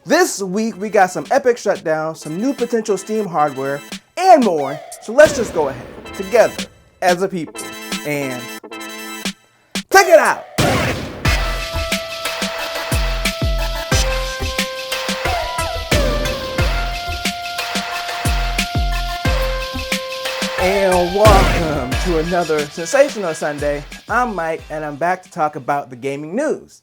This week we got some epic shutdowns, some new potential Steam hardware, and more. So let's just go ahead, together, as a people, and check it out! And welcome to another sensational Sunday. I'm Mike, and I'm back to talk about the gaming news.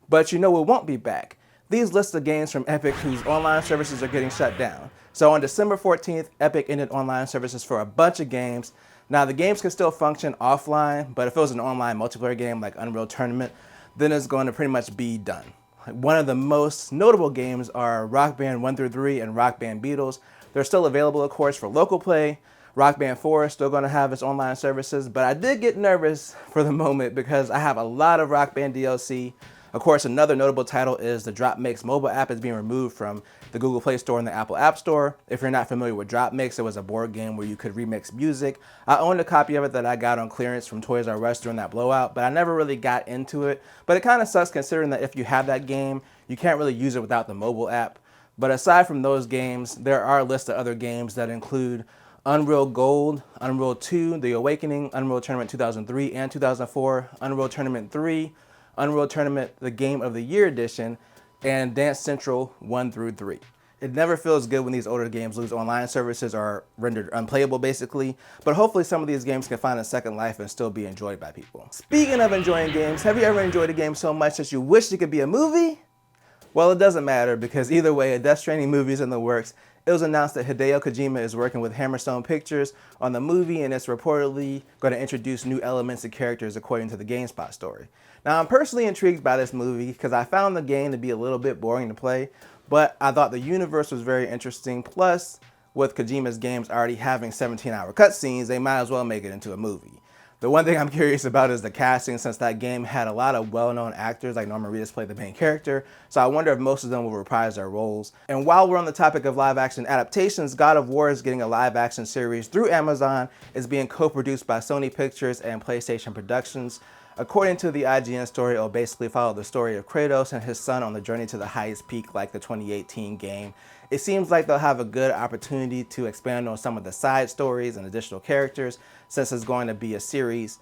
But you know what won't be back? These lists of games from Epic whose online services are getting shut down. So on December 14th, Epic ended online services for a bunch of games. Now the games can still function offline, but if it was an online multiplayer game like Unreal Tournament, then it's going to pretty much be done. One of the most notable games are Rock Band 1 through 3 and Rock Band Beatles. They're still available, of course, for local play. Rock Band 4 is still going to have its online services, but I did get nervous for the moment because I have a lot of Rock Band DLC. Of course, another notable title is the DropMix mobile app is being removed from the Google Play Store and the Apple App Store. If you're not familiar with DropMix, it was a board game where you could remix music. I owned a copy of it that I got on clearance from Toys R Us during that blowout, but I never really got into it. But it kind of sucks considering that if you have that game, you can't really use it without the mobile app. But aside from those games, there are a list of other games that include Unreal Gold, Unreal 2, The Awakening, Unreal Tournament 2003 and 2004, Unreal Tournament 3, Unreal Tournament The Game of the Year Edition, and Dance Central 1 through 3. It never feels good when these older games lose online services or are rendered unplayable basically, but hopefully some of these games can find a second life and still be enjoyed by people. Speaking of enjoying games, have you ever enjoyed a game so much that you wish it could be a movie? Well, it doesn't matter because either way, a Death Stranding movie is in the works. It was announced that Hideo Kojima is working with Hammerstone Pictures on the movie, and it's reportedly going to introduce new elements and characters according to the GameSpot story. Now, I'm personally intrigued by this movie because I found the game to be a little bit boring to play, but I thought the universe was very interesting. Plus, with Kojima's games already having 17-hour cutscenes, they might as well make it into a movie. The one thing I'm curious about is the casting, since that game had a lot of well-known actors like Norman Reedus played the main character, so I wonder if most of them will reprise their roles. And while we're on the topic of live-action adaptations, God of War is getting a live-action series through Amazon. It's being co-produced by Sony Pictures and PlayStation Productions. According to the IGN story, it'll basically follow the story of Kratos and his son on the journey to the highest peak like the 2018 game. It seems like they'll have a good opportunity to expand on some of the side stories and additional characters since it's going to be a series.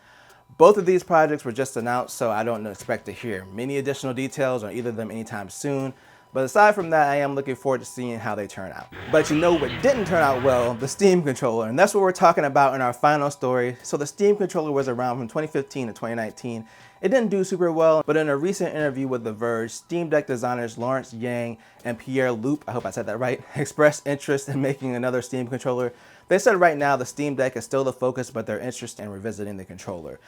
Both of these projects were just announced, so I don't expect to hear many additional details on either of them anytime soon. But aside from that, I am looking forward to seeing how they turn out. But you know what didn't turn out well? The Steam controller, and that's what we're talking about in our final story. So the Steam controller was around from 2015 to 2019. It didn't do super well, but in a recent interview with The Verge, Steam Deck designers Lawrence Yang and Pierre Loup, I hope I said that right, expressed interest in making another Steam controller. They said right now the Steam Deck is still the focus, but they're interested in revisiting the controller.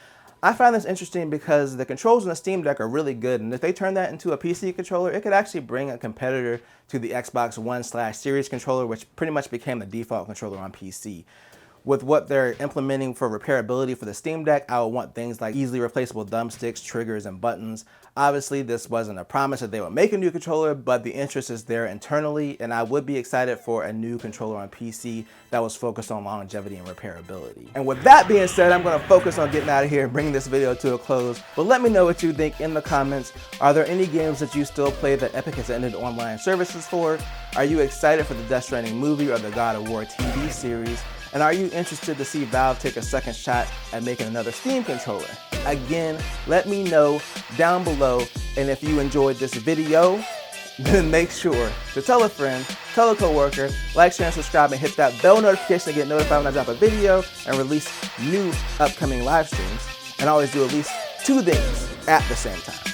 I find this interesting because the controls in the Steam Deck are really good, and if they turn that into a PC controller, it could actually bring a competitor to the Xbox One/Series controller, which pretty much became the default controller on PC. With what they're implementing for repairability for the Steam Deck, I would want things like easily replaceable thumbsticks, triggers, and buttons. Obviously, this wasn't a promise that they would make a new controller, but the interest is there internally, and I would be excited for a new controller on PC that was focused on longevity and repairability. And with that being said, I'm going to focus on getting out of here and bringing this video to a close. But let me know what you think in the comments. Are there any games that you still play that Epic has ended online services for? Are you excited for the Death Stranding movie or the God of War TV series? And are you interested to see Valve take a second shot at making another Steam controller? Again, let me know down below. And if you enjoyed this video, then make sure to tell a friend, tell a coworker, like, share, and subscribe, and hit that bell notification to get notified when I drop a video and release new upcoming live streams. And I always do at least 2 things at the same time.